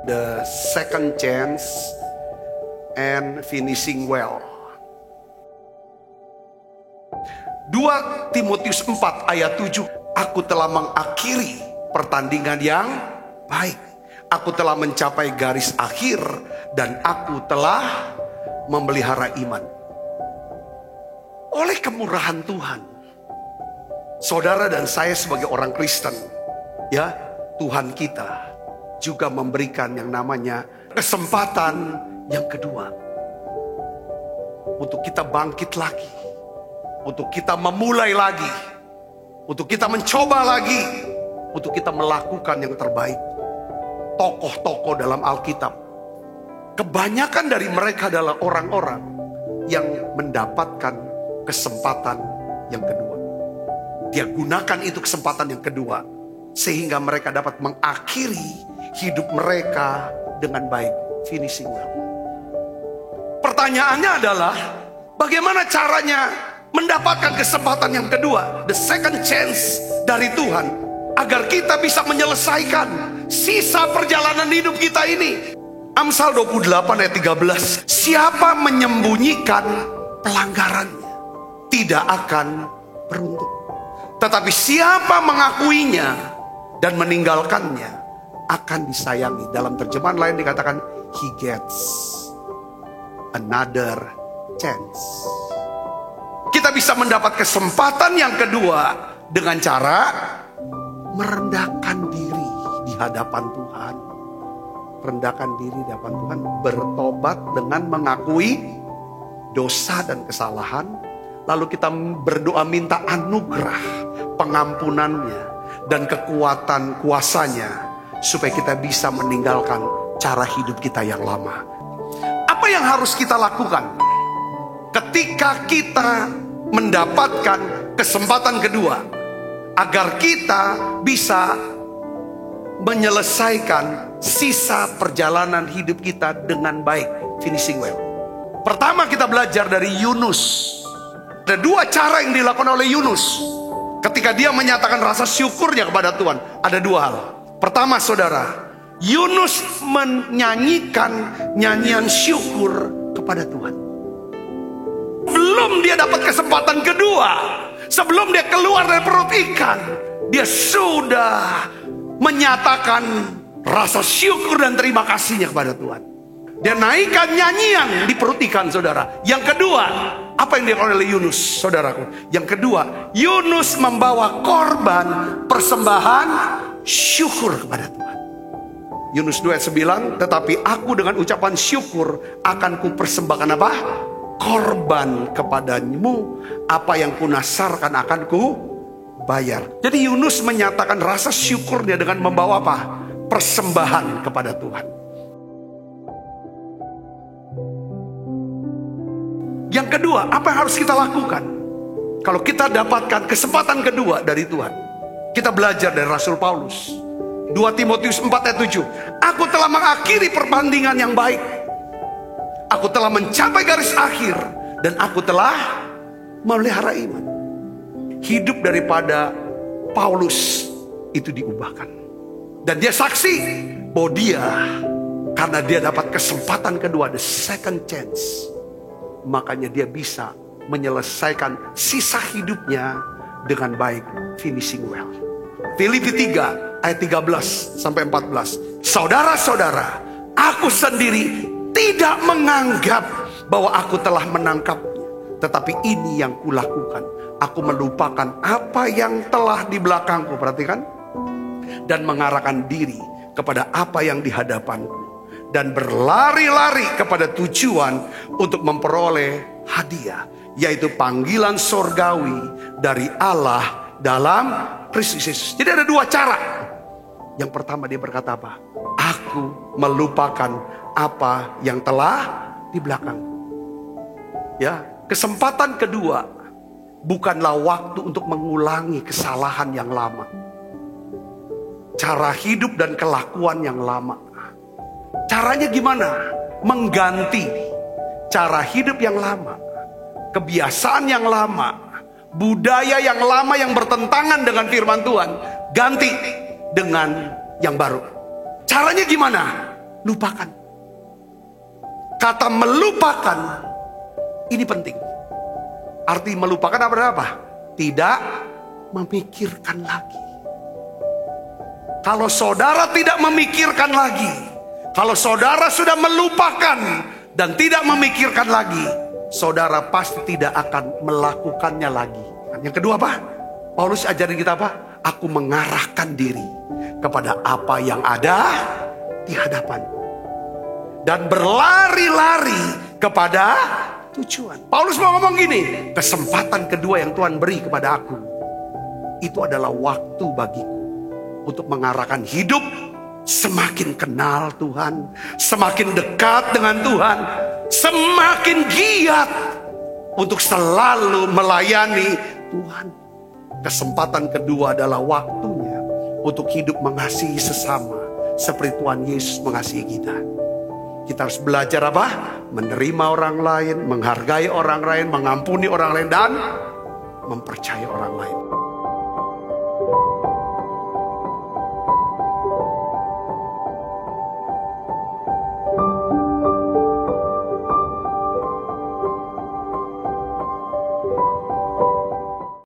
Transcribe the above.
The second chance and finishing well. 2 Timotius 4 ayat 7. Aku telah mengakhiri pertandingan yang baik. Aku telah mencapai garis akhir dan aku telah memelihara iman. Oleh kemurahan Tuhan, saudara dan saya sebagai orang Kristen, ya, Tuhan kita juga memberikan yang namanya kesempatan yang kedua. Untuk kita bangkit lagi. Untuk kita memulai lagi. Untuk kita mencoba lagi. Untuk kita melakukan yang terbaik. Tokoh-tokoh dalam Alkitab, kebanyakan dari mereka adalah orang-orang yang mendapatkan kesempatan yang kedua. Dia gunakan itu kesempatan yang kedua, sehingga mereka dapat mengakhiri hidup mereka dengan baik. Finishing well. Pertanyaannya adalah, bagaimana caranya mendapatkan kesempatan yang kedua, the second chance dari Tuhan, agar kita bisa menyelesaikan sisa perjalanan hidup kita ini. Amsal 28 ayat 13. Siapa menyembunyikan pelanggarannya tidak akan beruntung. Tetapi siapa mengakuinya dan meninggalkannya akan disayangi. Dalam terjemahan lain dikatakan, he gets another chance. Kita bisa mendapat kesempatan yang kedua dengan cara merendahkan diri di hadapan Tuhan. Rendahkan diri di hadapan Tuhan, bertobat dengan mengakui dosa dan kesalahan, lalu kita berdoa minta anugerah pengampunannya dan kekuatan kuasanya, supaya kita bisa meninggalkan cara hidup kita yang lama. Apa yang harus kita lakukan ketika kita mendapatkan kesempatan kedua, agar kita bisa menyelesaikan sisa perjalanan hidup kita dengan baik, finishing well? Pertama, kita belajar dari Yunus. Ada 2 cara yang dilakukan oleh Yunus ketika dia menyatakan rasa syukurnya kepada Tuhan. Ada 2 hal. Pertama, saudara, Yunus menyanyikan nyanyian syukur kepada Tuhan. Belum dia dapat kesempatan kedua, sebelum dia keluar dari perut ikan, dia sudah menyatakan rasa syukur dan terima kasihnya kepada Tuhan. Dia naikkan nyanyian di perut ikan, saudara. Yang kedua, apa yang dilakukan oleh Yunus, saudaraku? Yang kedua, Yunus membawa korban persembahan syukur kepada Tuhan. Yunus 2 ayat 9, tetapi aku dengan ucapan syukur akan kupersembahkan apa? Korban kepadamu, apa yang kunasarkan akan ku bayar. Jadi Yunus menyatakan rasa syukurnya dengan membawa apa? Persembahan kepada Tuhan. Yang kedua, apa yang harus kita lakukan kalau kita dapatkan kesempatan kedua dari Tuhan? Kita belajar dari Rasul Paulus. 2 Timotius 4 ayat 7. Aku telah mengakhiri pertandingan yang baik. Aku telah mencapai garis akhir dan aku telah memelihara iman. Hidup daripada Paulus itu diubahkan. Dan dia saksi bahwa dia, karena dia dapat kesempatan kedua, the second chance, makanya dia bisa menyelesaikan sisa hidupnya dengan baik, finishing well. Filipi 3 ayat 13 sampai 14. Saudara-saudara, aku sendiri tidak menganggap bahwa aku telah menangkapnya, tetapi ini yang kulakukan. Aku melupakan apa yang telah di belakangku, perhatikan, dan mengarahkan diri kepada apa yang di hadapanku, dan berlari-lari kepada tujuan untuk memperoleh hadiah, yaitu panggilan sorgawi dari Allah dalam Kristus Yesus. Jadi ada 2 cara. Yang pertama, dia berkata apa? Aku melupakan apa yang telah di belakangku. Ya, kesempatan kedua bukanlah waktu untuk mengulangi kesalahan yang lama, cara hidup dan kelakuan yang lama. Caranya gimana? Mengganti cara hidup yang lama, kebiasaan yang lama, budaya yang lama yang bertentangan dengan firman Tuhan, ganti dengan yang baru. Caranya gimana? lupakan. Kata melupakan ini penting. Arti melupakan apa? Tidak memikirkan lagi. Kalau saudara tidak memikirkan lagi, kalau saudara sudah melupakan dan tidak memikirkan lagi, saudara pasti tidak akan melakukannya lagi. Yang kedua apa? Paulus ajarin kita apa? Aku mengarahkan diri kepada apa yang ada di hadapan dan berlari-lari kepada tujuan. Paulus mau ngomong gini, kesempatan kedua yang Tuhan beri kepada aku, itu adalah waktu bagiku untuk mengarahkan hidup semakin kenal Tuhan, semakin dekat dengan Tuhan, semakin giat untuk selalu melayani Tuhan. Kesempatan kedua adalah waktunya untuk hidup mengasihi sesama seperti Tuhan Yesus mengasihi kita. Kita harus belajar apa? Menerima orang lain, menghargai orang lain, mengampuni orang lain, dan mempercayai orang lain.